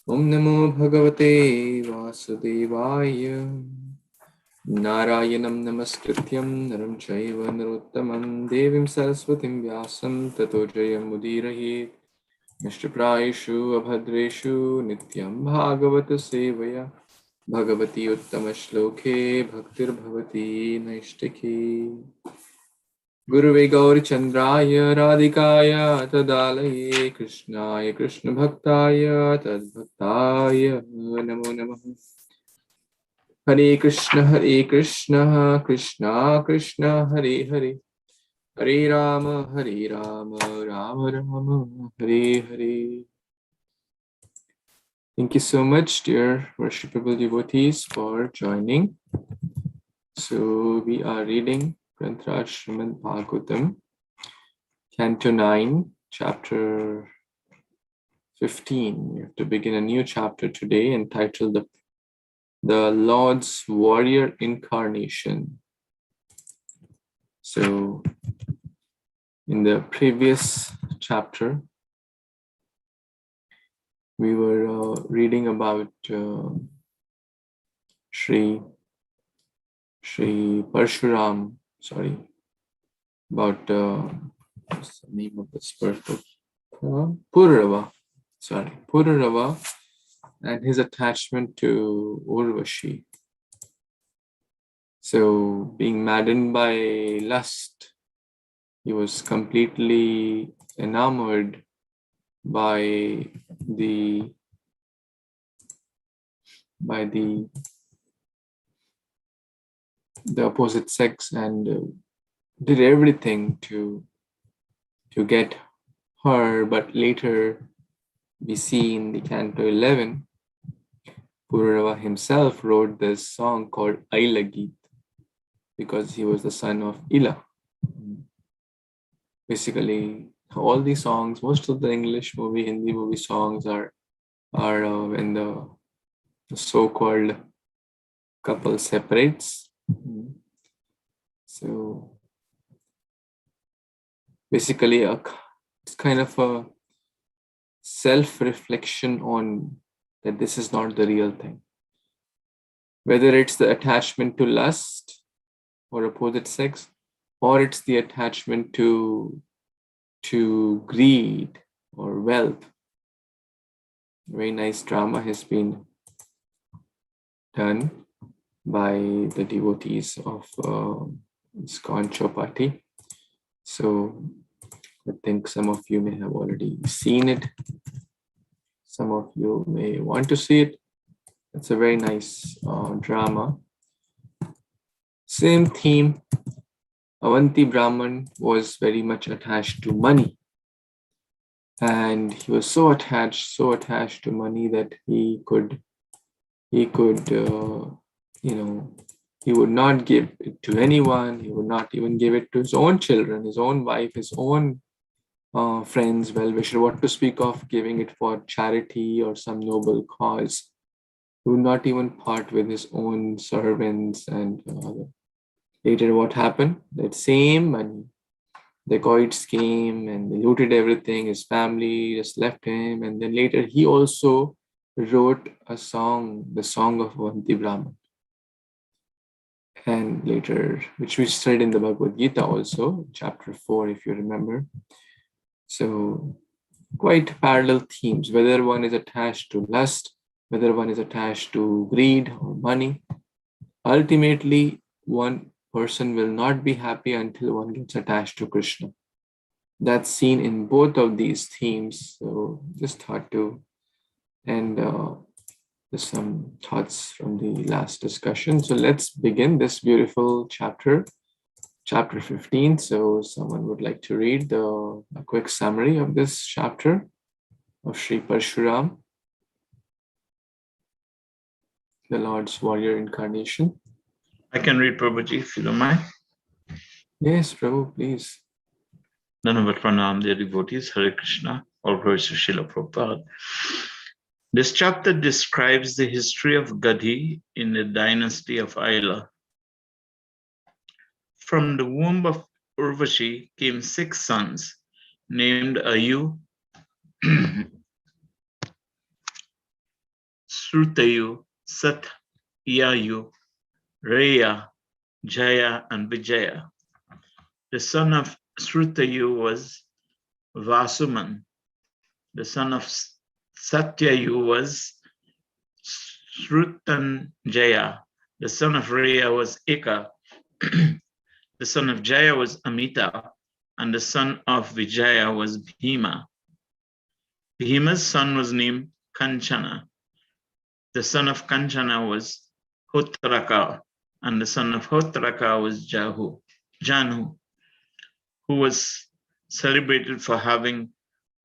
Om Namo Bhagavate Vasudevaya. Narayanam Namaskrityam Naram Chaiva Narottamam Devim Saraswatim Vyasam Tato Jayam Mudirahit Nishtaprayeshu Abhadreshu Nityaṁ bhāgavata-sevayā Bhagavati Uttama Shloke Bhaktir Bhavati Naishtaki Guruve Gauri Chandraya Radhikaya Tadalaye Krishnaya Krishna Bhaktaya Tadbhaktaya Namo Namaha Hare Krishna Krishna Krishna Hare Hare Hare Rama Rama Rama Hare Hare. Thank you so much, dear worshipable devotees, for joining. So we are reading Śrīmad-Bhāgavatam, Canto 9, Chapter 15. We have to begin a new chapter today entitled The Lord's Warrior Incarnation. So in the previous chapter, we were reading about Śrī Parashurama, about what's the name of this person? Pururava, and his attachment to Urvashi. So being maddened by lust, he was completely enamored by the opposite sex and did everything to get her. But later we see in the Canto 11, Pururava himself wrote this song called Ayla because he was the son of Ayla. Basically, all these songs, most of the English movie, Hindi movie songs are when the so-called couple separates. So basically, it's kind of a self-reflection on that this is not the real thing. Whether it's the attachment to lust or opposite sex, or it's the attachment to greed or wealth. Very nice drama has been done by the devotees of ISKCON Chopati. So I think some of you may have already seen it. Some of you may want to see it. It's a very nice drama. Same theme. Avanti Brahman was very much attached to money. And he was so attached to money that he would not give it to anyone. He would not even give it to his own children, his own wife, his own friends, well-wisher, what to speak of giving it for charity or some noble cause. He would not even part with his own servants and later what happened? That same money, the dacoits came and they looted everything. His family just left him. And then later he also wrote a song, the song of Avanti Brahman. And later, which we studied in the Bhagavad Gita also, chapter 4, if you remember. So quite parallel themes, whether one is attached to lust, whether one is attached to greed or money. Ultimately, one person will not be happy until one gets attached to Krishna. That's seen in both of these themes. So just thought to end just some thoughts from the last discussion. So let's begin this beautiful chapter 15. So someone would like to read a quick summary of this chapter of Śrī Parashurama, the Lord's Warrior Incarnation. I can read, Prabhuji, if you don't mind. Yes, Prabhu, please. Dhanavat Pranam, dear devotees, Hare Kṛṣṇa, all praise to Srila Prabhupada. This chapter describes the history of Gadhi in the Dynasty of Aila. From the womb of Urvashi came 6 sons, named Ayu, Srutayu, Satyayu, Reya, Jaya, and Vijaya. The son of Srutayu was Vasuman. The son of Satyayu was Srutanjaya. The son of Reya was Eka. The son of Jaya was Amita. And the son of Vijaya was Bhima. Bhima's son was named Kanchana. The son of Kanchana was Hotraka. And the son of Hotraka was Janu, who was celebrated for having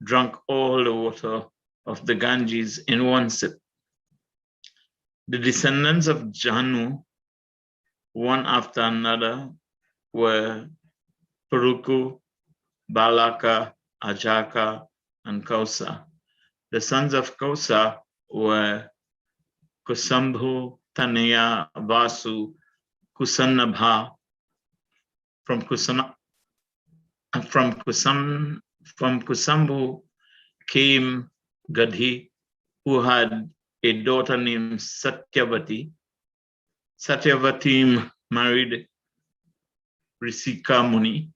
drunk all the water of the Ganges in one sip. The descendants of Janu, one after another, were Puruku, Balaka, Ajaka, and Kausa. The sons of Kausa were Kusambhu, Tanaya, Vasu, Kusanabha. From Kusambhu came Gadhi, who had a daughter named Satyavati. Satyavati married Risika Muni.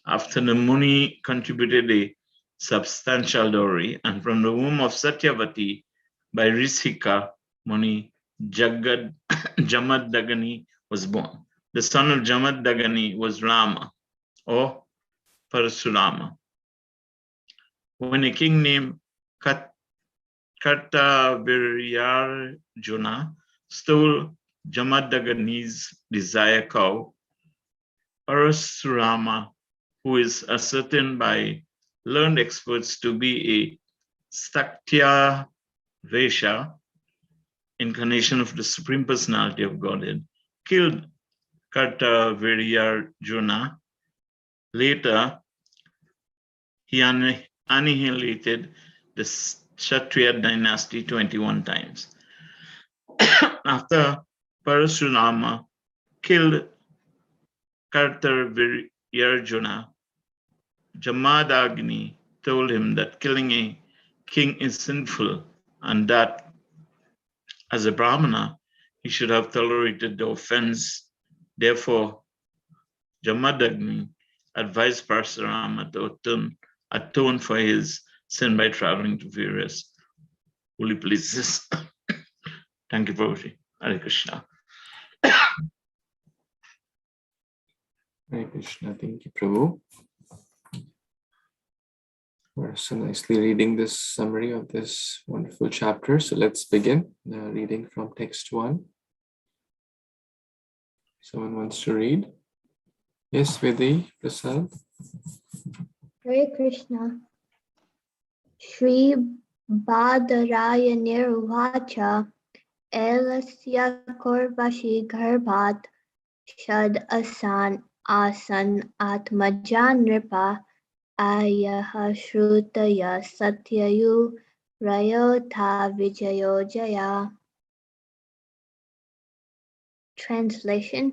After the Muni contributed a substantial dowry, and from the womb of Satyavati by Risika Muni, Jamaddagani was born. The son of Jamaddagani was Rama or Parashurama. When a king named Kartaviryarjuna stole Jamaddagani's desire cow, Parashurama, who is ascertained by learned experts to be a Saktya Vesha, incarnation of the Supreme Personality of Godhead, killed Kartaviryarjuna. Later, he annihilated the Kshatriya dynasty 21 times. After Parashurama killed Kartaviryarjuna, Jamadagni told him that killing a king is sinful and that as a Brahmana, he should have tolerated the offense. Therefore, Jamadagni advised Parashurama to atone for his sin by traveling to various holy places. Thank you, Prabhuji. Hare Kṛṣṇa. Hare Krishna. Thank you, Prabhu. We're so nicely reading this summary of this wonderful chapter. So let's begin reading from text 1. Someone wants to read? Yes, Vidhi, Prasad. Hare Krishna. Śrī-Bādarāyanirvācha Ailasya Korvashi Garbhat Shad Asan Atmajan Nripa Ayaha Shrutaya Satyayu Rayotha Vijayo Jaya. Translation.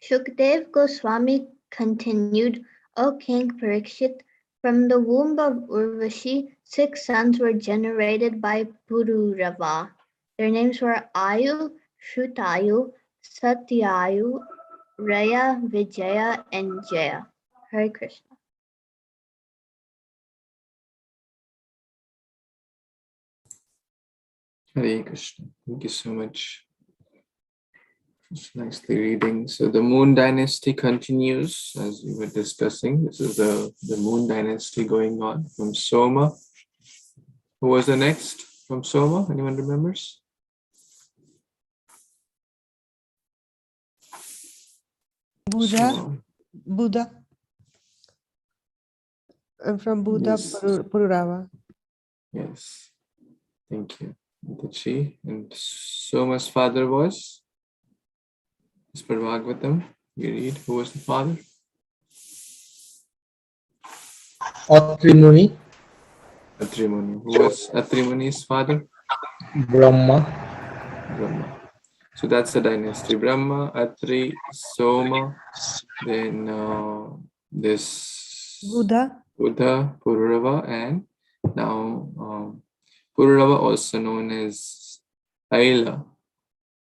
Shukdev Goswami continued, O King Parikshit, from the womb of Urvashi, 6 sons were generated by Pururava. Their names were Ayu, Shrutayu, Satyayu, Raya, Vijaya, and Jaya. Hare Krishna. Hare Krishna. Thank you so much. Just nicely reading. So the Moon Dynasty continues as we were discussing. This is the Moon Dynasty going on from Soma. Who was the next from Soma? Anyone remembers? Buddha. Buddha. I'm from Buddha, Yes. Pururava. Yes. Thank you. Nityaṁ. And Soma's father was? As per Bhagavatam, we read, who was the father? Atri Muni, Atri Muni. Who was Atri Muni's father? Brahma, Brahma. So that's the dynasty. Brahma, Atri, Soma, then this Buddha. Buddha, Pururava, and now Pururava, also known as Ayla.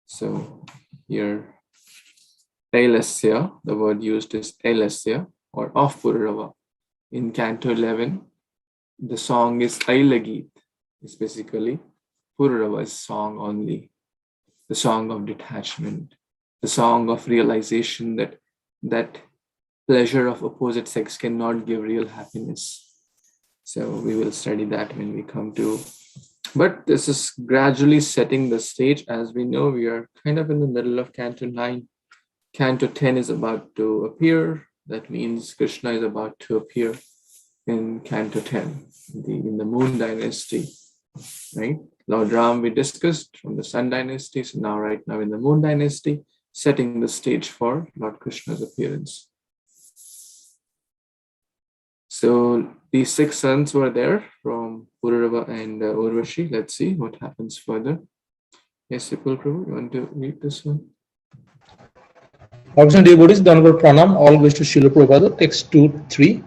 So here, Ailasya, the word used is Ailasya or of Pururava. In Canto 11, the song is Ayla Geet. It's basically Pururava's song only, the song of detachment, the song of realization that pleasure of opposite sex cannot give real happiness. So we will study that when we come to, but this is gradually setting the stage. As we know, we are kind of in the middle of Canto 9. Canto 10 is about to appear. That means Krishna is about to appear in Canto 10, in the Moon Dynasty, right? Lord Ram we discussed from the Sun Dynasty, so now right now in the Moon Dynasty, setting the stage for Lord Krishna's appearance. So these 6 sons were there from Pururava and Urvashi. Let's see what happens further. Yes, Sipul Prabhu, you want to read this one? Bhagavatam devotees, Dhanvar Pranam, all goes to Srila Prabhupada, text 2-3.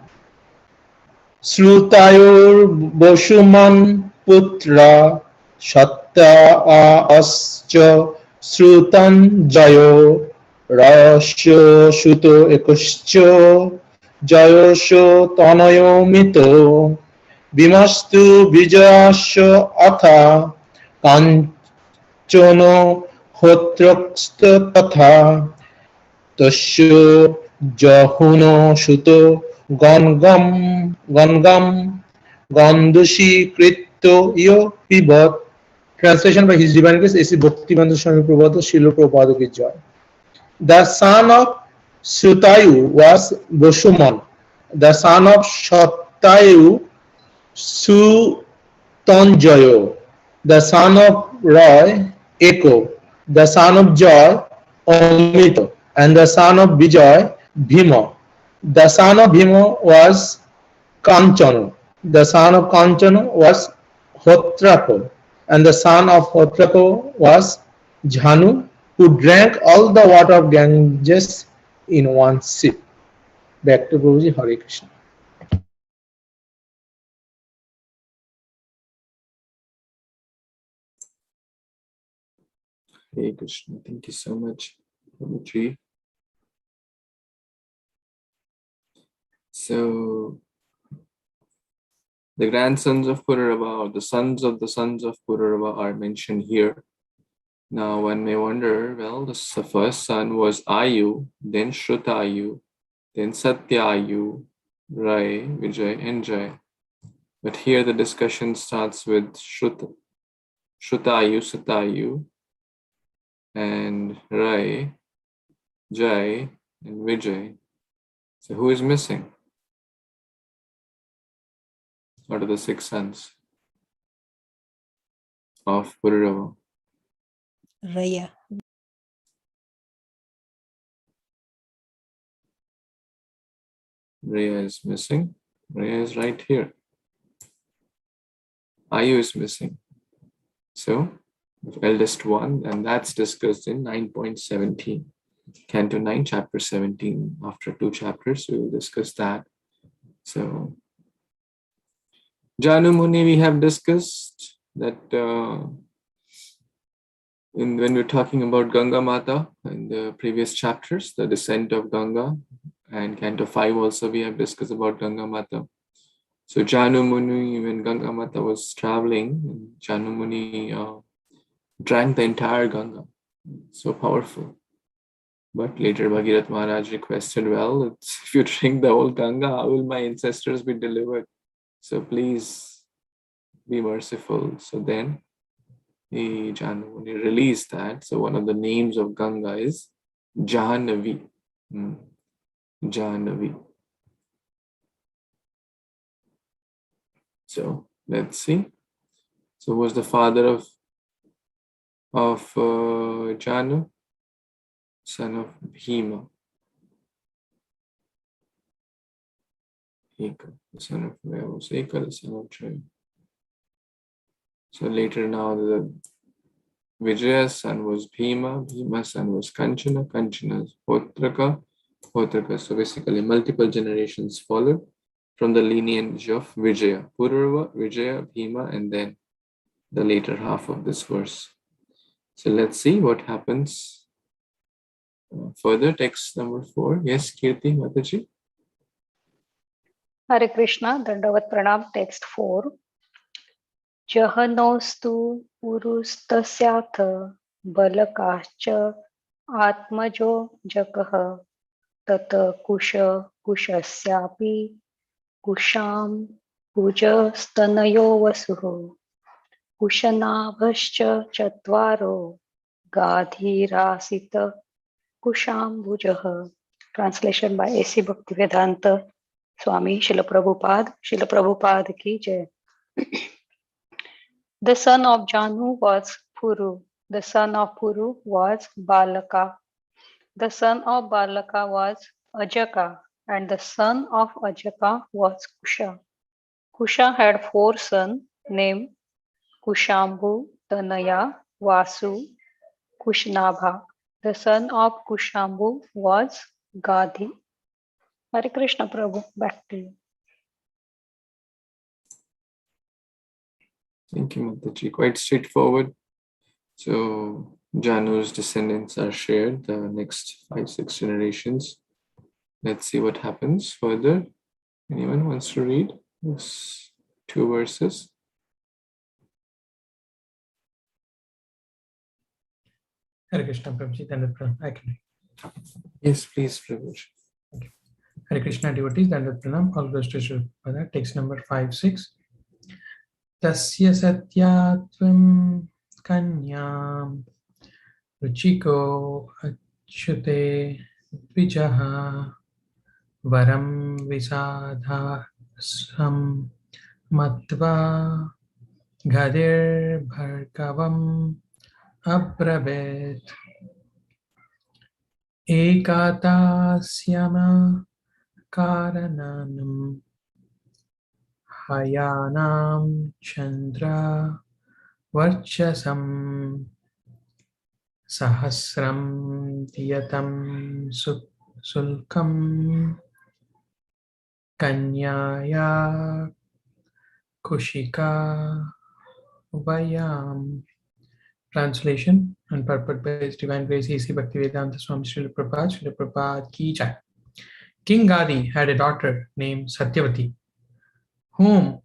Srutayor Boshuman Putra Shatta Ascha Srutan Jayo Rasyo Shuto Ekoscho Jayosho Tanayo Mito Bimastu Vijayasya Atha Kanchono Hotraksta Tatha Tasyo Jahuno Shuto Gangam Gandushi Krito Yo Pibat. Translation by His Divine Grace A.C. Bhaktivedanta Swami Prabhupada, Srila Prabhupada ki Jai. The son of Sutayu was Boshuman. The son of Shatayu Sutanjayo. The son of Roy Eko. The son of Joy Amito. And the son of Vijay Bhima. The son of Bhima was Kanchana. The son of Kanchana was Hotrako. And the son of Hotrako was Jhanu, who drank all the water of Ganges in one sip. Back to Prabhuji. Hare Kṛṣṇa. Hare Krishna. Thank you so much, Prabhuji. So the grandsons of Pururava, or the sons of Pururava are mentioned here. Now one may wonder, well, the first son was Ayu, then Shrutayu, then Satyayu, Rai, Vijay, and Jai. But here the discussion starts with Shruta, Shrutayu, Satayu, and Rai, Jai, and Vijay. So who is missing out of the 6 sons of Pururava? Raya. Raya is missing. Raya is right here. Ayu is missing. So, the eldest one, and that's discussed in 9.17. Canto 9, chapter 17. After 2 chapters, we will discuss that. So, Janu Muni, we have discussed that when we're talking about Ganga Mata in the previous chapters, the descent of Ganga, and Canto 5 also we have discussed about Ganga Mata. So Janu Muni, when Ganga Mata was traveling, Janu Muni drank the entire Ganga. So powerful. But later Bhagirath Maharaj requested, well, if you drink the whole Ganga, how will my ancestors be delivered? So please be merciful. So then Janu Muni released that. So one of the names of Ganga is Jahnavi. Jahnavi. So let's see. So who was the father of Janu? Son of Bhima. Eka, the son of where was Eka, the son of Jaya. So later now the Vijaya's son was Bhima, Bhima's son was Kanchana, Kanchana's Hotraka. So basically multiple generations followed from the lineage of Vijaya. Pururava, Vijaya, Bhima, and then the later half of this verse. So let's see what happens further. Text number 4. Yes, Kirti Mataji. Hare Krishna, Dandavat Pranam, text 4. Jahanostu purustasyatha balakascha atmajo jakaha tata kusha kushasyapi kusham pujastanayo vasuho kushanabhascha chatvaro gadhirasita kushambhujaha. Translation by A.C. Bhaktivedanta Swami Srila Prabhupada ki jai. The son of Janu was Puru. The son of Puru was Balaka. The son of Balaka was Ajaka. And the son of Ajaka was Kusha. Kusha had 4 sons named Kushambhu, Tanaya, Vasu, Kushnabha. The son of Kushambhu was Gadhi. Hare Krishna Prabhu, back to you. Thank you, Mataji. Quite straightforward. So Janu's descendants are shared the next 5-6 generations. Let's see what happens further. Anyone wants to read these 2 verses? Hare Krishna Prabhuji, Dandavat I can read. Yes, please, Prabhuji. Hare Krishna devotees, Dandavat Pranam, all goes to Srila Prabhupada. Text number 5-6. Tasya satyatvam kanyam ruchiko achyute vijaha varam visadha sam matva ghadir bhargavam abraved ekatasyama karananam hayanam chandra varchasam sahasram diyatam sulkam kanyaya kushika vayam. Translation and purport by His Divine Grace A.C. Bhaktivedanta Swami Srila Prabhupada ki jai. King Gadhi had a daughter named Satyavati, whom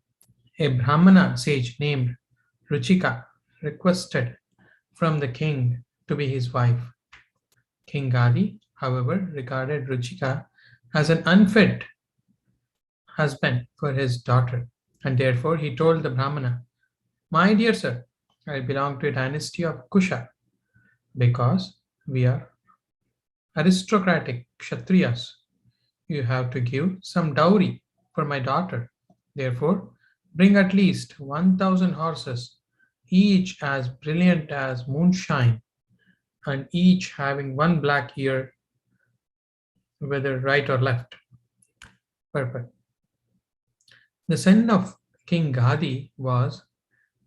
a Brahmana sage named Ruchika requested from the king to be his wife. King Gadhi, however, regarded Ruchika as an unfit husband for his daughter, and therefore he told the Brahmana, "My dear sir, I belong to a dynasty of Kusha. Because we are aristocratic Kshatriyas, you have to give some dowry for my daughter. Therefore, bring at least 1,000 horses, each as brilliant as moonshine, and each having 1 black ear, whether right or left." Purport. The son of King Gadhi was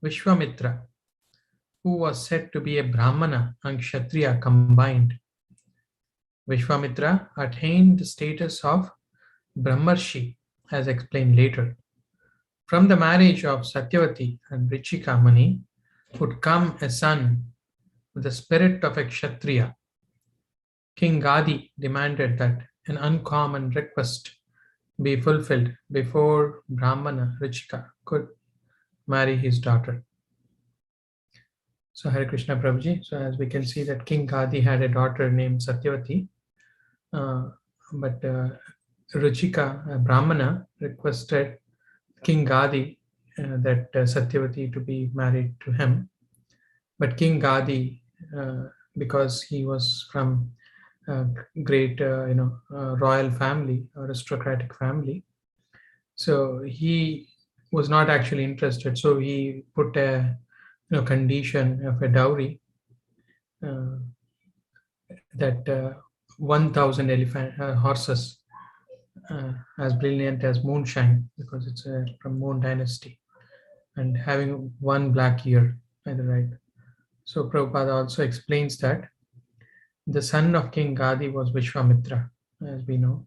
Vishwamitra, who was said to be a Brahmana and Kshatriya combined. Vishwamitra attained the status of Brahmarashi, as explained later. From the marriage of Satyavati and Vrichika Mani would come a son with the spirit of a Kshatriya. King Gadhi demanded that an uncommon request be fulfilled before Brahmana Vrichika could marry his daughter. So Hare Krishna Prabhuji. So as we can see that King Gadhi had a daughter named Satyavati, but Ruchika, a Brahmana, requested King Gadhi that Satyavati to be married to him. But King Gadhi, because he was from great, royal family, aristocratic family, so he was not actually interested. So he put a condition of a dowry that 1,000 horses as brilliant as moonshine, because it's from Moon Dynasty, and having 1 black ear either right. So Prabhupada also explains that the son of King Gadhi was Vishwamitra, as we know,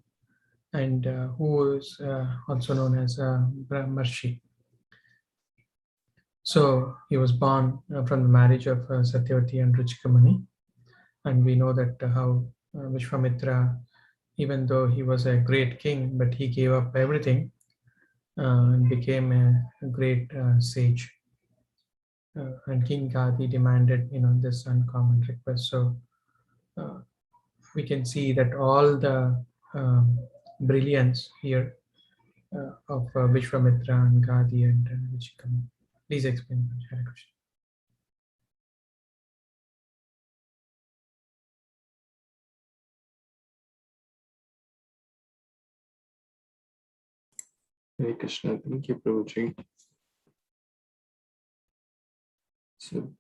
and who is also known as Brahmarashi. So he was born from the marriage of Satyavati and Ruchikamani. And we know that how Vishwamitra, even though he was a great king, but he gave up everything and became a great sage. And King Gadhi demanded, this uncommon request. So we can see that all the brilliance here of Vishwamitra and Gadhi and Ruchikamani. Please explain, Hare Kṛṣṇa. Hare Krishna, thank you, Prabhuji. So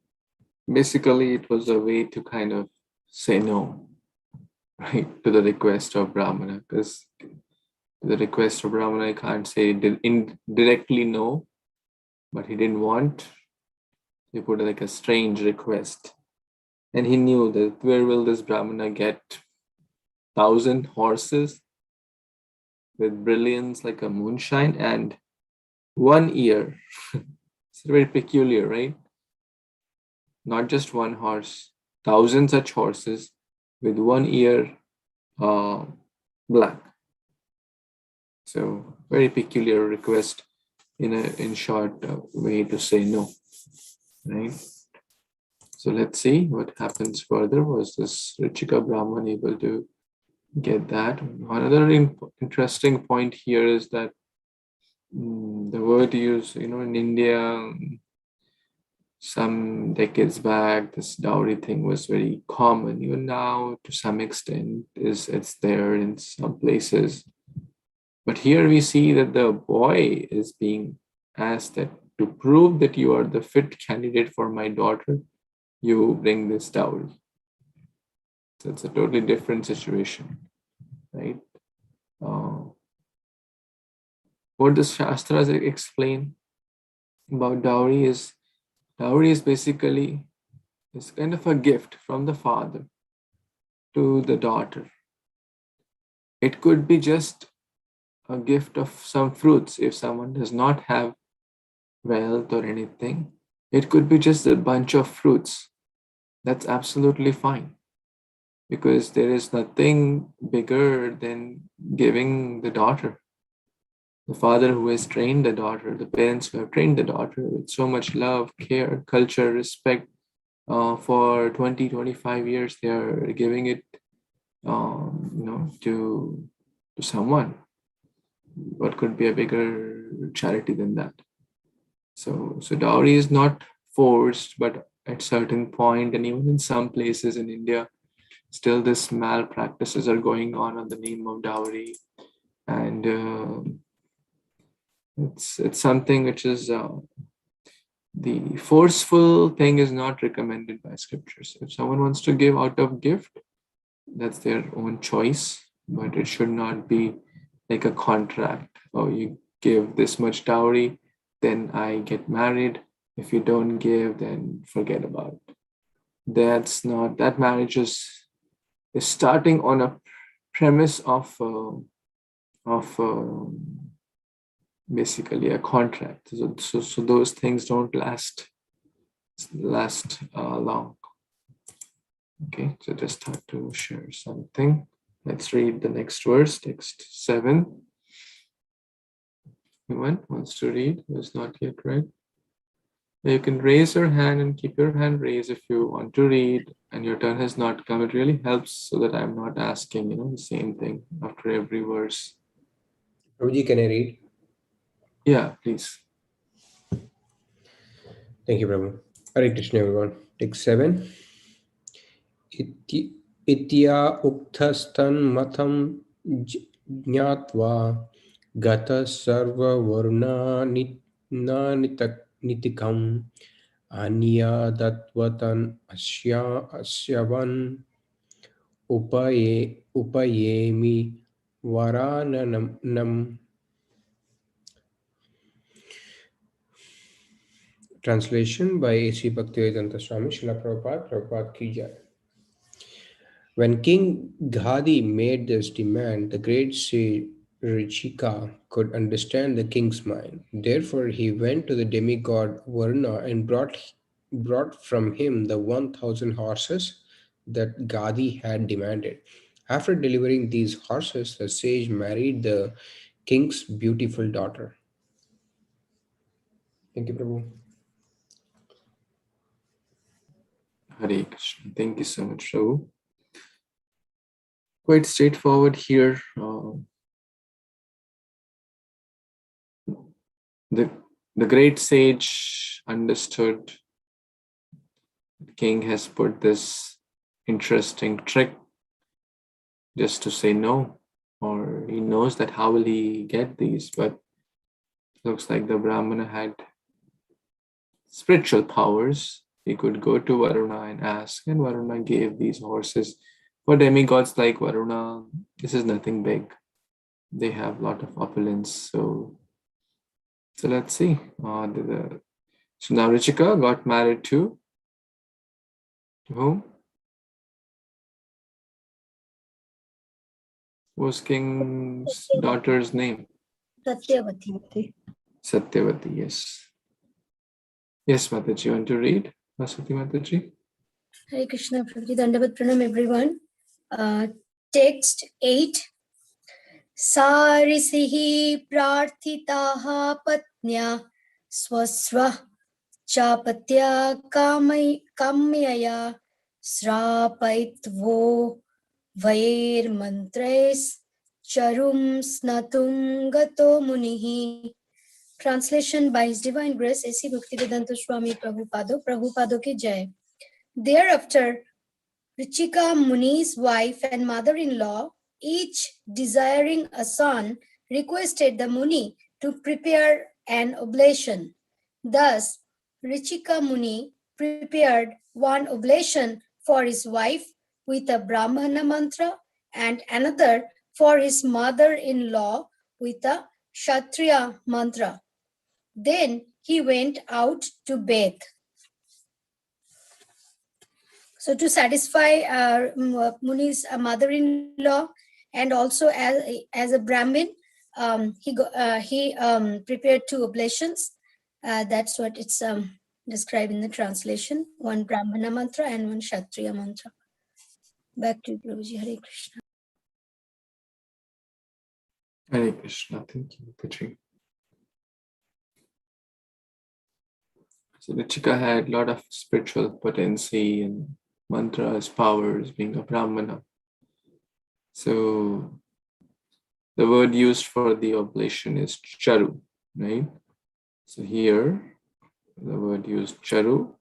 basically, it was a way to kind of say no, right, to the request of Brahmana, because the request of Brahmana, I can't say indirectly no, but he didn't want. He put like a strange request. And he knew that where will this Brahmana get 1,000 horses with brilliance like a moonshine and 1 ear? It's very peculiar, right? Not just one horse, 1,000 such horses with 1 ear black. So very peculiar request in short way to say no, right? So let's see what happens further. Was this Richika Brahman able to get that? Another interesting point here is that the word used, in India, some decades back, this dowry thing was very common. Even now, to some extent, it's there in some places. But here we see that the boy is being asked that to prove that you are the fit candidate for my daughter, you bring this dowry. So it's a totally different situation, right? What the Shastras explain about dowry is basically it's kind of a gift from the father to the daughter. It could be just a gift of some fruits if someone does not have wealth or anything. It could be just a bunch of fruits. That's absolutely fine, because there is nothing bigger than giving the daughter. The father who has trained the daughter, the parents who have trained the daughter with so much love, care, culture, respect, for 20, 25 years, they are giving it, to someone. What could be a bigger charity than that? So dowry is not forced, but at certain point, and even in some places in India, still this malpractices are going on the name of dowry, and it's something which is the forceful thing is not recommended by scriptures. If someone wants to give out of gift, that's their own choice, but it should not be like a contract. Oh, you give this much dowry, then I get married. If you don't give, then forget about it. That marriage is starting on a premise of basically a contract. So those things don't last long. Okay, so just have to share something. Let's read the next verse, text 7. Anyone wants to read? Who is not yet read? You can raise your hand and keep your hand raised if you want to read and your turn has not come. It really helps so that I'm not asking, the same thing after every verse. Prabhuji, can I read? Yeah, please. Thank you, Prabhu. Hare Krishna, everyone. Text 7. Itya ukthastan matham jnatva gata sarva varna nitikam anya datvatan asyavan upayemi varananam. Translation by A.C. Bhaktivedanta Swami Srila Prabhupada Ki Jai. When King Gadhi made this demand, the great sage Richika could understand the king's mind. Therefore, he went to the demigod Varuna and brought from him the 1,000 horses that Gadhi had demanded. After delivering these horses, the sage married the king's beautiful daughter. Thank you, Prabhu. Hare Krishna. Thank you so much, Prabhu. Quite straightforward here. The great sage understood the king has put this interesting trick just to say no, or he knows that how will he get these, but looks like the Brahmana had spiritual powers. He could go to Varuna and ask, and Varuna gave these horses. For demigods like Varuna, this is nothing big. They have a lot of opulence. So let's see. So now Richika got married to whom? What was king's daughter's name? Satyavati. Satyavati, yes. Yes, Mataji, you want to read? Vasati Mataji? Hare Krishna, Prabhuji, Dandavat Pranam, everyone. Text 8. Sarisihi prarthitaha patnya swasva chapatya kamyaya srapaitvo vair mantres charum snatum gato munihi. Translation by His Divine Grace, A.C. Bhaktivedanta Swami Prabhupada ki jai. Thereafter, Richika Muni's wife and mother-in-law, each desiring a son, requested the Muni to prepare an oblation. Thus, Richika Muni prepared one oblation for his wife with a Brahmana mantra and another for his mother-in-law with a Kshatriya mantra. Then he went out to bathe. So to satisfy Muni's mother-in-law and also as a Brahmin, he prepared two oblations. That's what it's described in the translation. One Brahmana mantra and one Kshatriya mantra. Back to you, Prabhuji. Hare Krishna. Hare Krishna. Thank you, Mataji. So Richika had a lot of spiritual potency and mantras, powers, being a Brahmana. So the word used for the oblation is charu, right? So here, the word used charu,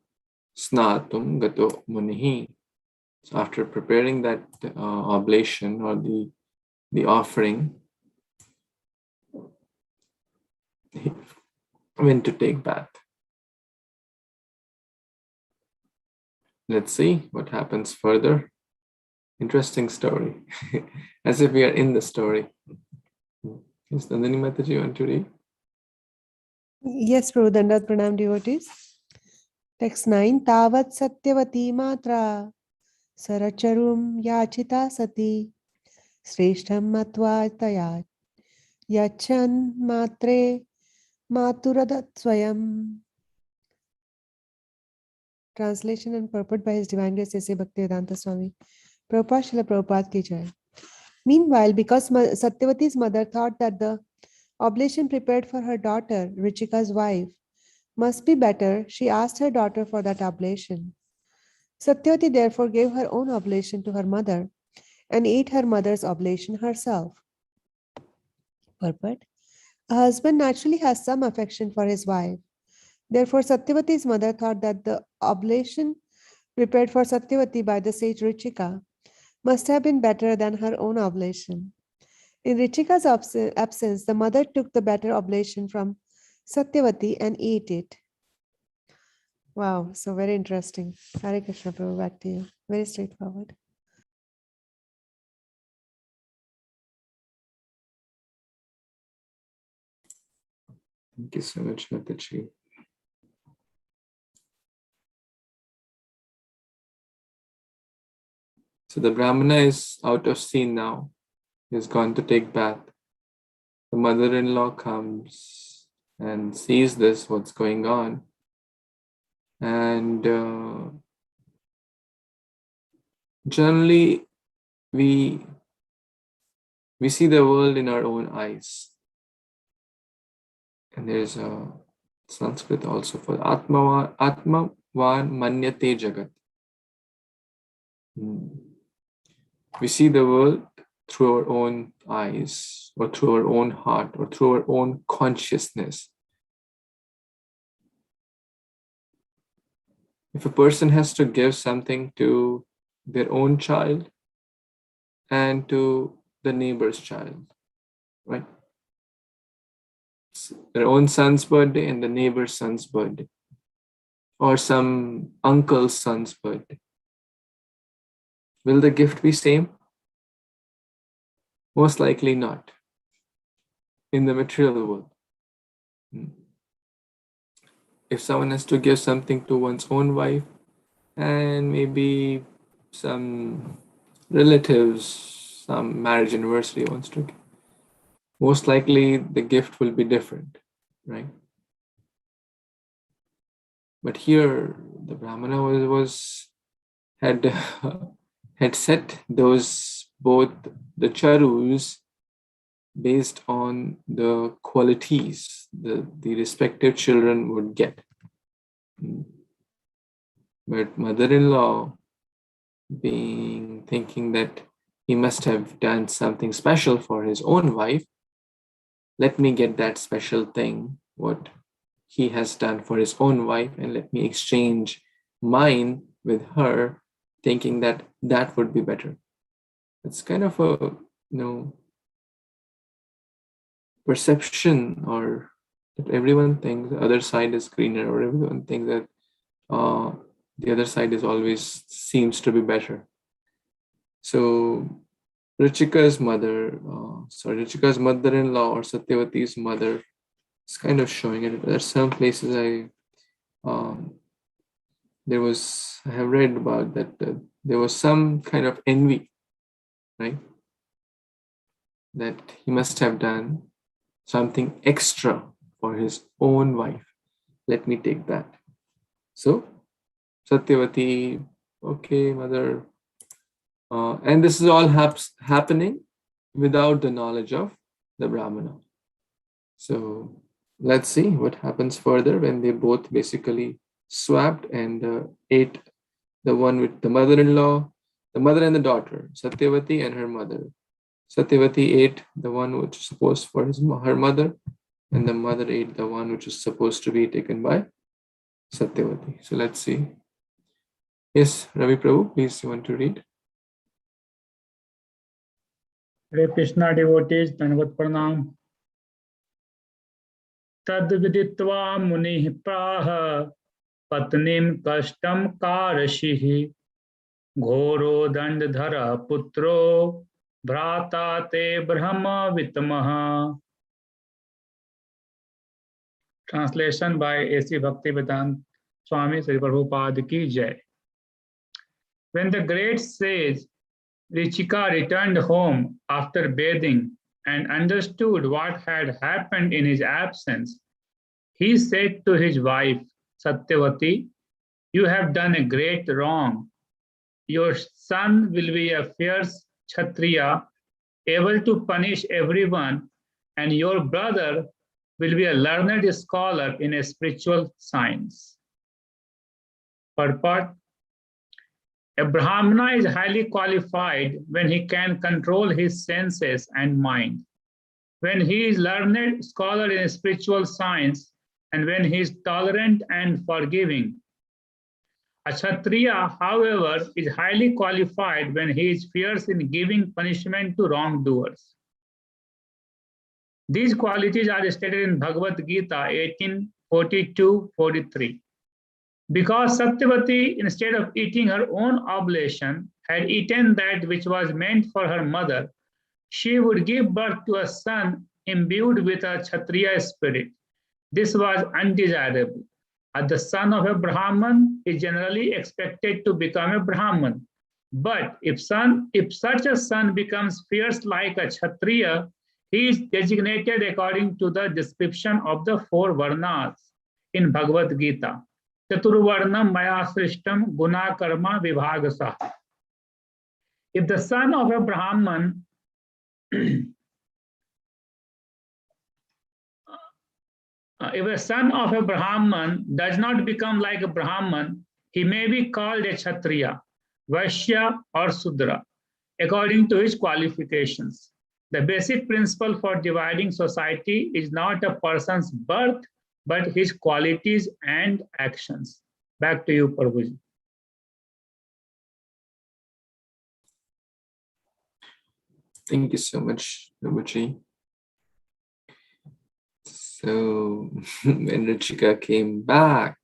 snatum gato munihi. So after preparing that oblation or the offering, he went to take bath. Let's see what happens further. Interesting story. As if we are in the story. Yes, Nandini Mataji, you want to read? Yes, Prabhu, Dandavat Pranam, devotees. Text 9. Tavat Satyavati Matra Saracharum Yachita Sati Sreshtham Matva Tayat Yachan Matre Maturadat Swayam. Translation and purport by His Divine Grace A.C. Bhaktivedanta Swami Prabhupada Srila Prabhupada ki jai. Meanwhile, because Satyavati's mother thought that the oblation prepared for her daughter, Richika's wife, must be better, she asked her daughter for that oblation. Satyavati therefore gave her own oblation to her mother and ate her mother's oblation herself. Purport: a husband naturally has some affection for his wife. Therefore, Satyavati's mother thought that the oblation prepared for Satyavati by the sage Richika must have been better than her own oblation. In Richika's absence, the mother took the better oblation from Satyavati and ate it. Wow, so very interesting. Hare Krishna, Prabhu, back to you. Very straightforward. Thank you so much, Mataji. So the Brahmana is out of scene now. He's gone to take bath. the mother-in-law comes and sees this, what's going on, and generally we see the world in our own eyes. And there's a Sanskrit also for Atma Van Manyate Jagat. We see the world through our own eyes, or through our own heart, or through our own consciousness. If a person has to give something to their own child and to the neighbor's child, right? Their own son's birthday and the neighbor's son's birthday, or some uncle's son's birthday. Will the gift be same? Most likely not in the material world. If someone has to give something to one's own wife and maybe some relatives, some marriage anniversary wants to give, most likely the gift will be different, right? But here the Brahmana had set those both the charus based on the qualities the respective children would get. But mother-in-law, thinking that he must have done something special for his own wife, let me get that special thing, what he has done for his own wife, and let me exchange mine with her, thinking that that would be better. It's kind of a perception, or that everyone thinks the other side is greener, or everyone thinks that the other side is always seems to be better. So Richika's mother-in-law, or Satyavati's mother, is kind of showing it. There are some places I have read about that there was some kind of envy, right? That he must have done something extra for his own wife. Let me take that. So Satyavati, okay, mother. And this is all happening without the knowledge of the Brahmana. So let's see what happens further when they both basically swapped and ate, the one with the mother-in-law, the mother and the daughter, Satyavati and her mother. Satyavati ate the one which is supposed for her mother, and the mother ate the one which is supposed to be taken by Satyavati. So let's see. Yes, Ravi Prabhu, please, you want to read? Hare Kṛṣṇa devotees, Dandavat Pranam. Tad viditva munih praha patnim kashtam karashihi ghoro dandadhara putro bhrata te brahma vitamaha. Translation by A.C. Bhaktivedanta Swami Sri Prabhupada ki jai. When the great sage Richika returned home after bathing and understood what had happened in his absence, he said to his wife Satyavati, "You have done a great wrong. Your son will be a fierce Kshatriya, able to punish everyone, and your brother will be a learned scholar in a spiritual science." Purport: a Brahmana is highly qualified when he can control his senses and mind, when he is learned scholar in spiritual science, and when he is tolerant and forgiving. A Kshatriya, however, is highly qualified when he is fierce in giving punishment to wrongdoers. These qualities are stated in Bhagavad Gita 18:42-43. Because Satyavati, instead of eating her own oblation, had eaten that which was meant for her mother, she would give birth to a son imbued with a Kshatriya spirit. This was undesirable. As the son of a Brahman is generally expected to become a Brahman. But if such a son becomes fierce like a Kshatriya, He is designated according to the description of the 4 varnas in Bhagavad Gita. Chaturvarnam maya srishtam guna karma vibhagasa. If the son of a Brahman if a son of a Brahman does not become like a Brahman, he may be called a Kshatriya, Vaishya or Sudra, according to his qualifications. The basic principle for dividing society is not a person's birth, but his qualities and actions. Back to you, Prabhuji. Thank you so much, Prabhuji. So when Richika came back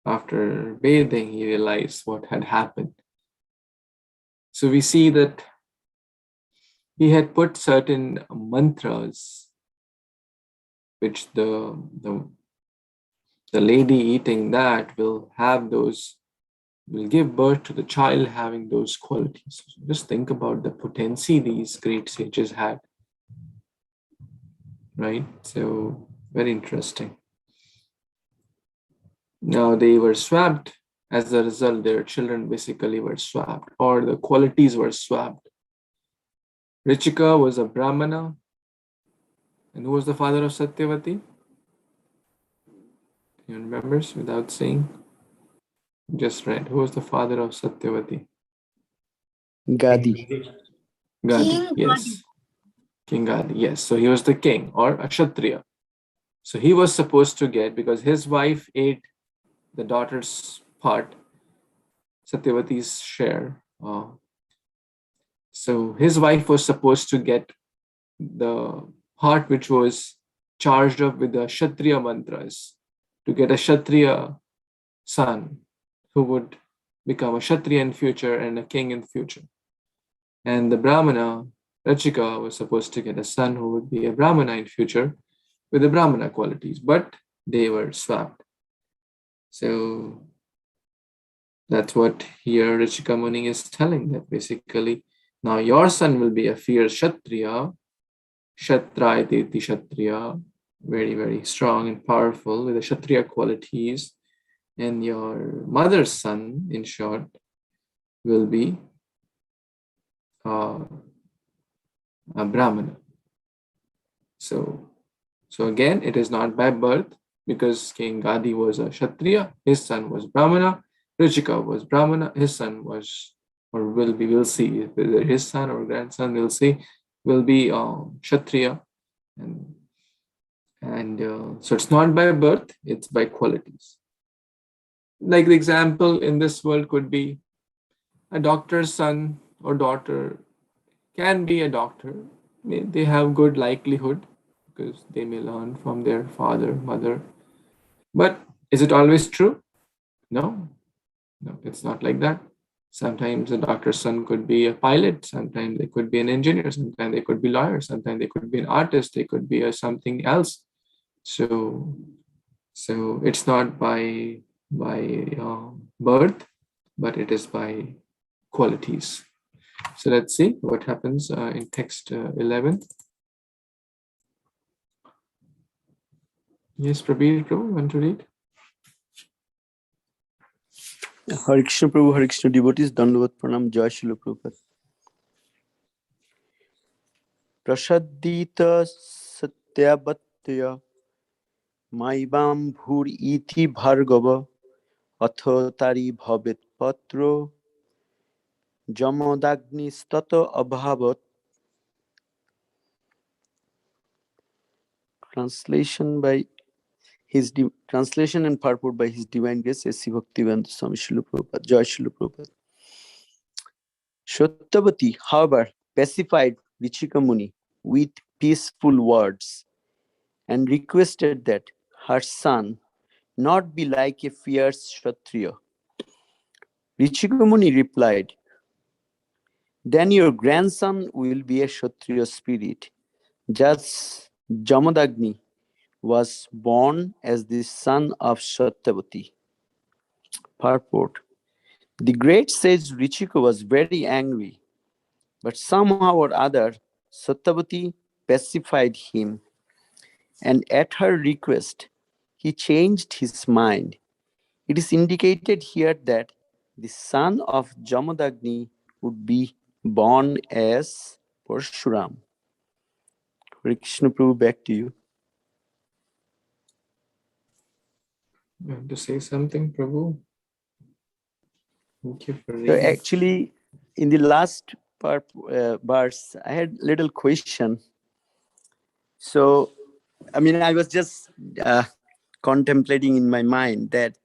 after bathing, he realized what had happened. So we see that he had put certain mantras, which the lady eating that will give birth to the child having those qualities. So just think about the potency these great sages had, right? So very interesting. Now they were swapped. As a result, their children basically were swapped, or the qualities were swapped. Richika was a Brahmana. And who was the father of Satyavati? You remembers without saying? Just read. Who was the father of Satyavati? Gadhi. Gadhi, King yes. King Gadhi, yes. So he was the king or a Kshatriya. So he was supposed to get, because his wife ate the daughter's part, Satyavati's share. So his wife was supposed to get the part which was charged up with the Kshatriya mantras, to get a Kshatriya son who would become a Kshatriya in future and a king in future. And the Brahmana, Rachika, was supposed to get a son who would be a Brahmana in future with the Brahmana qualities, but they were swapped. So that's what here Rachika Muni is telling, that basically now your son will be a fierce Kshatriya, Kshatrayati Kshatriya, very, very strong and powerful with the Kshatriya qualities, and your mother's son, in short, will be a Brahmana. So again, it is not by birth, because King Gadhi was a Kshatriya, his son was Brahmana, Richika was Brahmana, his son was, or will be, we'll see, whether his son or grandson, we'll see, will be Kshatriya. And so it's not by birth, it's by qualities. Like the example in this world could be a doctor's son or daughter can be a doctor. They have good likelihood because they may learn from their father, mother. But is it always true? No, it's not like that. Sometimes a doctor's son could be a pilot, sometimes they could be an engineer, sometimes they could be lawyers, sometimes they could be an artist, they could be something else. So it's not by birth, but it is by qualities. So let's see what happens in text 11. Yes, Prabhu, want to read? Hare Kṛṣṇa Prabhu, Hare Kṛṣṇa devotees, Dandavat Pranam, Jai Śrīla Prabhupada. Prasadita Satyavatya Maibam Bhur Iti Bhargava Atho Tari Bhavet Patro Jamodagni Stata Abhavat. Translation and purport by His Divine Grace, A.C. Bhaktivedanta Swami Śrīla Prabhupada. Jai Śrīla Prabhupada. Satyavati, however, pacified Richika Muni with peaceful words and requested that her son not be like a fierce Kshatriya. Richika Muni replied, "Then your grandson will be a Kshatriya spirit, just Jamadagni was born as the son of Satyavati." Purport. The great sage Richika was very angry, but somehow or other, Satyavati pacified him, and at her request, he changed his mind. It is indicated here that the son of Jamadagni would be born as Parashurama. Hare Kṛṣṇa Prabhu, back to you. You have to say something, Prabhu? Thank you for So reading. actually, in the last verse, I had a little question. So, I mean, I was just contemplating in my mind that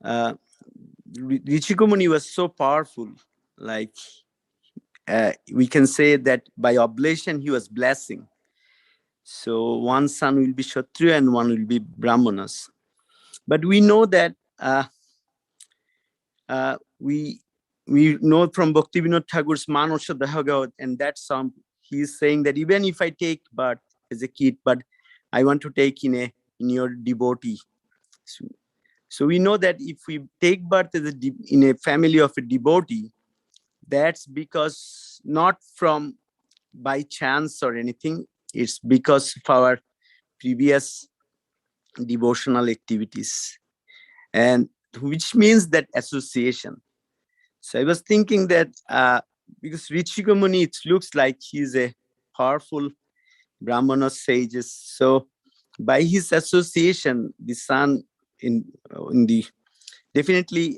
Richika Muni was so powerful. Like, we can say that by oblation, he was blessing. So one son will be Kshatriya and one will be Brahmanas. But we know that we know from Bhaktivinoda Thakur's Manasya Bhagavat, and that song, he is saying that even if I take birth as a kid, but I want to take in your devotee. So we know that if we take birth as in a family of a devotee, that's because not from by chance or anything, it's because of our previous devotional activities, and which means that association. So I was thinking that because Richika Muni, it looks like he's a powerful Brahmana sages. So by his association, the son in the definitely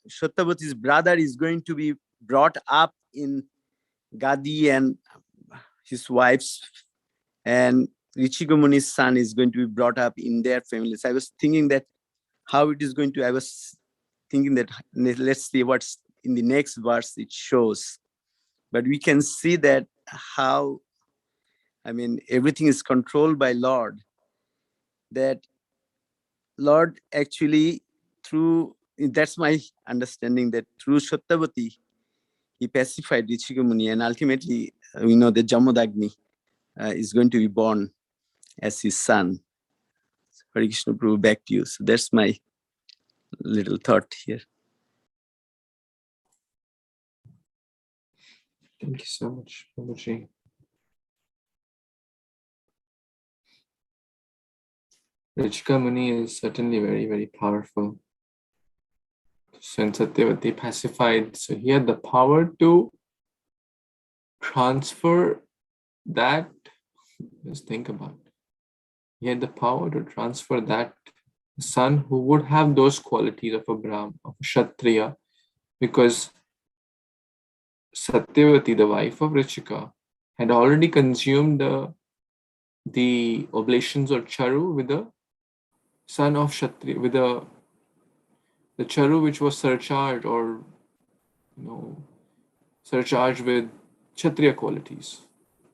Shattavati's brother is going to be brought up in Gadhi and his wife's, and Richika Muni's son is going to be brought up in their families. I was thinking that how it is going to, I was thinking that let's see what's in the next verse it shows. But we can see that how, I mean, everything is controlled by Lord. That Lord actually through, that's my understanding, that through Shattavati, he pacified Richika Muni, and ultimately we know that Jamadagni is going to be born as his son. Hare Kṛṣṇa Prabhu, back to you. So that's my little thought here. Thank you so much, Prabhuji. Richika Muni is certainly very, very powerful. So when Satyavati pacified, so he had the power to transfer that. Just think about it. He had the power to transfer that son who would have those qualities of a Brahman, of a Kshatriya, because Satyavati, the wife of Richika, had already consumed the oblations or charu with the son of Kshatriya, with the charu which was surcharged or surcharged with Kshatriya qualities,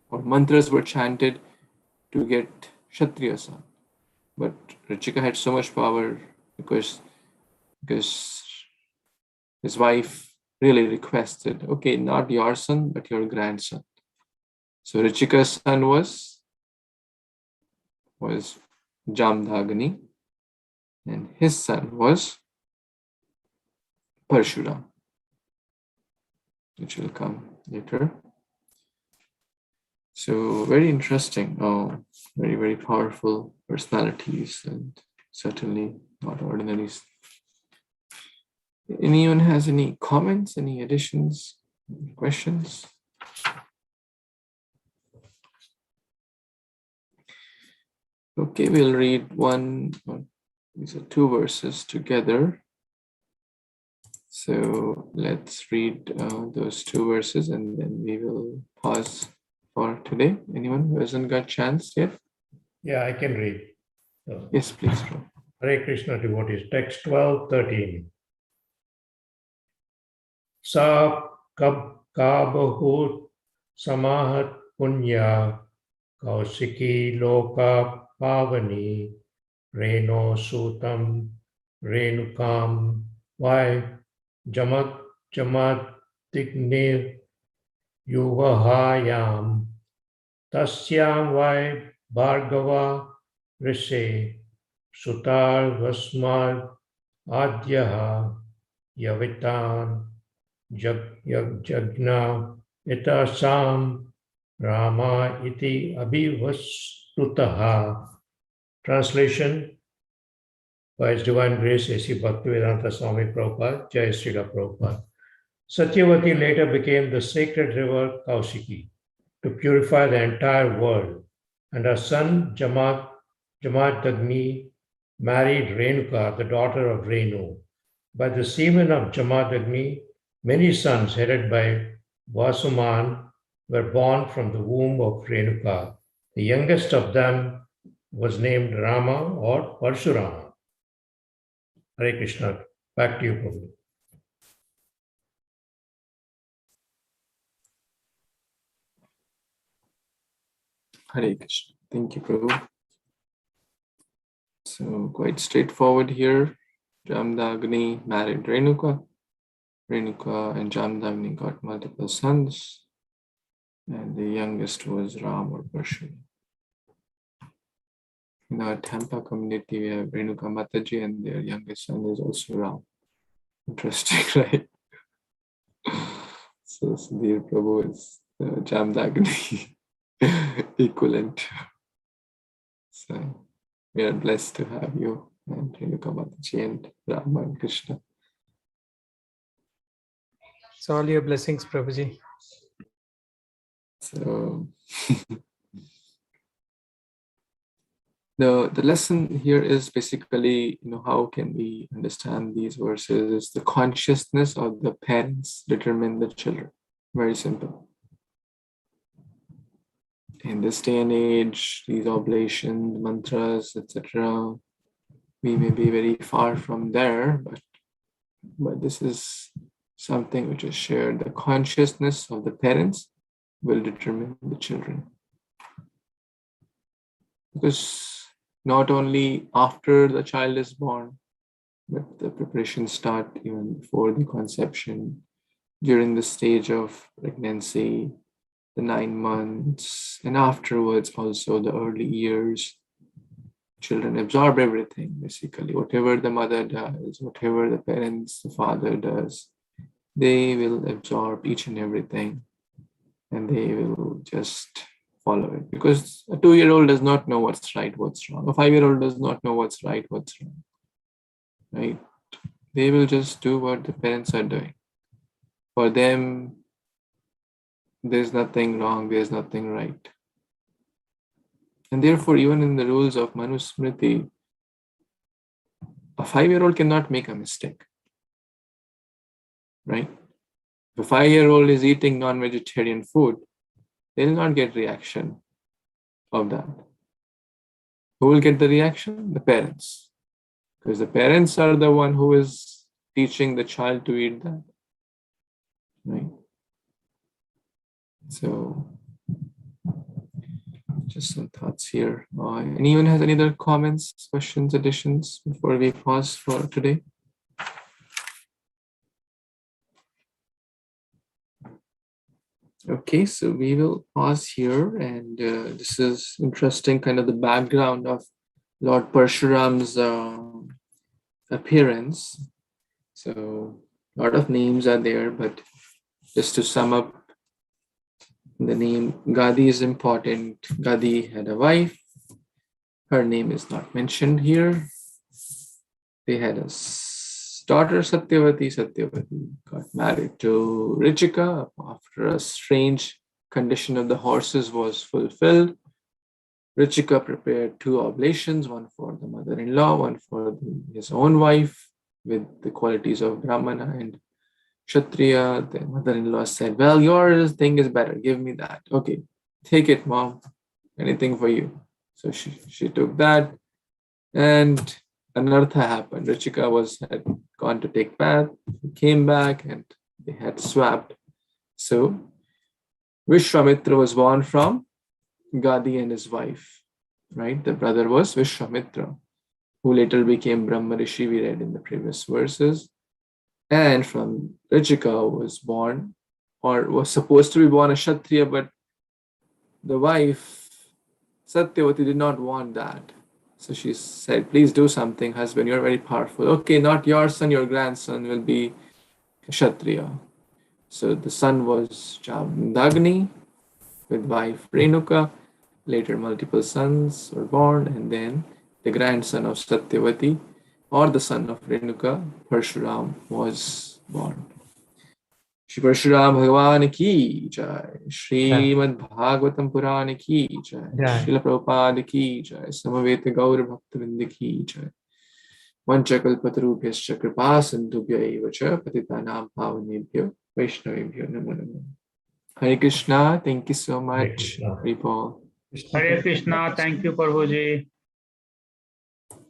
or mantras were chanted to get Kshatriya son. But Richika had so much power because his wife really requested, okay, not your son, but your grandson. So Richika's son was Jamdagni, and his son was Parashurama, which will come later. So very interesting. Very, very powerful personalities, and certainly not ordinaries. Anyone has any comments, any additions, questions? Okay, we'll read these are two verses together. So let's read those two verses and then we will pause for today. Anyone who hasn't got a chance yet? Yeah, I can read. So, yes, please. Hare Kṛṣṇa devotees, text 12:13. Sa kabahut samahat punya kausiki loka pavani reno sutam renukam vai jamat tignir yuvahayam tasyam vai bhagava rishe sutar vasmad adyaha yavitan jagna itasam Rama iti abhivastutaha. Translation by His Divine Grace A.C. Bhaktivedanta Swami Prabhupada, Jai Srila Prabhupada. Satyavati later became the sacred river Kausiki to purify the entire world, and her son Jamadagni married Renuka, the daughter of Renu. By the semen of Jamadagni, many sons headed by Vasuman were born from the womb of Renuka. The youngest of them was named Rama or Parashurama. Hare Kṛṣṇa. Back to you, Prabhu. Hare Krishna. Thank you, Prabhu. So quite straightforward here. Jamdagni married Renuka. Renuka and Jamdagni got multiple sons. And the youngest was Ram or Parashurama. In our Tampa community, we have Renuka Mataji and their youngest son is also Ram. Interesting, right? So Sudhir Prabhu is the Jamdagni equivalent. So we are blessed to have you and Renuka Mataji and Rama and Krishna. It's all your blessings, Prabhuji. So the lesson here is basically, how can we understand these verses? The consciousness of the parents determine the children. Very simple. In this day and age, these oblations, mantras, etc., we may be very far from there, but this is something which is shared. The consciousness of the parents will determine the children. Because not only after the child is born, but the preparations start even before the conception, during the stage of pregnancy, the 9 months, and afterwards also the early years. Children absorb everything, basically. Whatever the mother does, whatever the parents, the father does, they will absorb each and everything, and they will just follow it. Because a 2-year-old does not know what's right, what's wrong. A 5-year-old does not know what's right, what's wrong. Right? They will just do what the parents are doing. For them, there's nothing wrong, there's nothing right. And therefore, even in the rules of Manusmriti, a 5-year-old cannot make a mistake. Right? If a 5-year-old is eating non-vegetarian food, they will not get reaction of that. Who will get the reaction? The parents. Because the parents are the one who is teaching the child to eat that. Right? So, just some thoughts here. Anyone has any other comments, questions, additions before we pause for today? Okay, so we will pause here, and this is interesting, kind of the background of Lord Parashurama's appearance. So a lot of names are there, but just to sum up, the name Gadhi is important. Gadhi had a wife. Her name is not mentioned here. They had a daughter, Satyavati. Satyavati got married to Richika after a strange condition of the horses was fulfilled. Richika prepared 2 oblations, one for the mother-in-law, one for his own wife, with the qualities of Brahmana and Kshatriya. The mother-in-law said, well, your thing is better. Give me that. Okay, take it, mom. Anything for you. So she took that, and anartha happened. Richika had gone to take bath, came back, and they had swapped. So Vishwamitra was born from Gadhi and his wife, right? The brother was Vishwamitra, who later became Brahmarashi, we read in the previous verses. And from Richika was born, or was supposed to be born, a Kshatriya, but the wife, Satyavati, did not want that. So she said, please do something, husband, you're very powerful. Okay, not your son, your grandson will be a Kshatriya. So the son was Jamdagni, with wife Renuka. Later, multiple sons were born, and then the grandson of Satyavati, or the son of Renuka, Parashurama, was born. Shri Parashurama Bhagavan ki jai, Śrīmad-Bhāgavatam Purana ki jai, Srila Prabhupada ki jai, Samaveta Gaura Bhaktavinda ki jai. Vanchakalpatarubhyascha kripa sindhubhya eva cha patitanam pavanebhyo Vaishnavebhyo namo namo. Hare Krishna, thank you so much, Paul. Hare Krishna, thank you, Prabhuji.